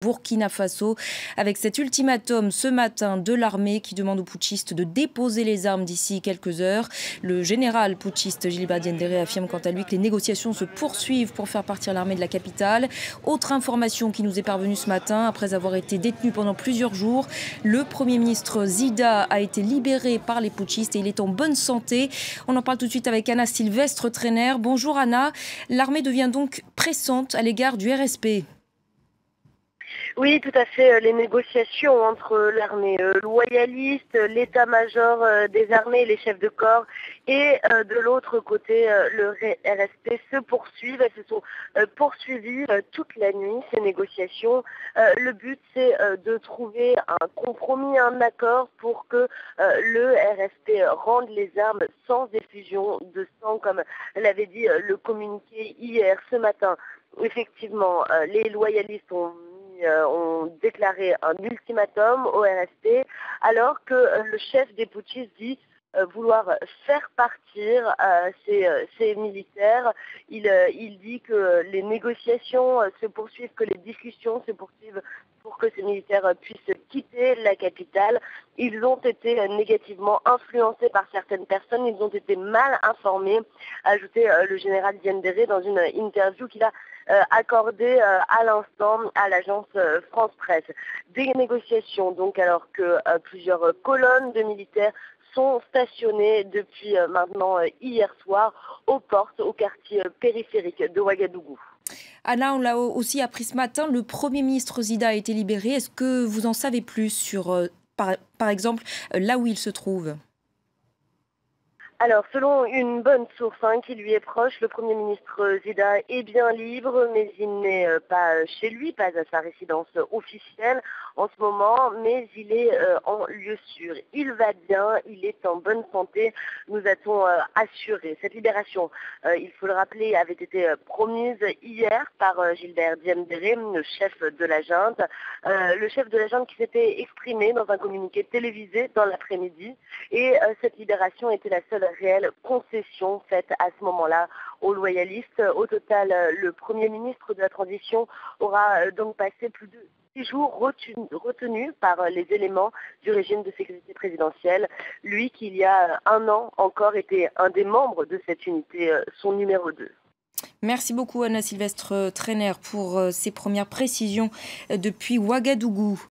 Burkina Faso, avec cet ultimatum ce matin de l'armée qui demande aux putschistes de déposer les armes d'ici quelques heures. Le général putschiste Djilba Diendéré affirme quant à lui que les négociations se poursuivent pour faire partir l'armée de la capitale. Autre information qui nous est parvenue ce matin, après avoir été détenu pendant plusieurs jours, le Premier ministre Zida a été libéré par les putschistes et il est en bonne santé. On en parle tout de suite avec Anna Sylvestre-Trainer. Bonjour Anna, l'armée devient donc pressante à l'égard du RSP. Oui, tout à fait. Les négociations entre l'armée loyaliste, l'état-major des armées, les chefs de corps, et de l'autre côté, le RSP se poursuivent. Elles se sont poursuivies toute la nuit, ces négociations. Le but, c'est de trouver un compromis, un accord pour que le RSP rende les armes sans effusion de sang, comme l'avait dit le communiqué hier, ce matin. Effectivement, les loyalistes ont déclaré un ultimatum au RSP, alors que le chef des putschistes dit vouloir faire partir ces militaires. Il dit que les négociations se poursuivent, que les discussions se poursuivent pour que ces militaires puissent quitter la capitale. Ils ont été négativement influencés par certaines personnes, ils ont été mal informés, a ajouté le général Diendéré dans une interview qu'il a accordée à l'instant à l'agence France Presse. Des négociations donc, alors que plusieurs colonnes de militaires sont stationnés depuis maintenant hier soir aux portes, au quartier périphérique de Ouagadougou. Anna, on l'a aussi appris ce matin, le Premier ministre Zida a été libéré. Est-ce que vous en savez plus sur, par exemple, là où il se trouve ? Alors, selon une bonne source qui lui est proche, le Premier ministre Zida est bien libre, mais il n'est pas chez lui, pas à sa résidence officielle en ce moment, mais il est en lieu sûr. Il va bien, il est en bonne santé, nous a-t-on assuré. Cette libération, il faut le rappeler, avait été promise hier par Gilbert Diendéré, le chef de la junte. Le chef de la junte qui s'était exprimé dans un communiqué télévisé dans l'après-midi. Et cette libération était la seule réelle concession faite à ce moment-là aux loyalistes. Au total, le Premier ministre de la transition aura donc passé plus de 6 jours retenu par les éléments du régime de sécurité présidentielle. Lui qui, il y a un an encore, était un des membres de cette unité, son numéro 2. Merci beaucoup Anna Sylvestre Trainer pour ces premières précisions depuis Ouagadougou.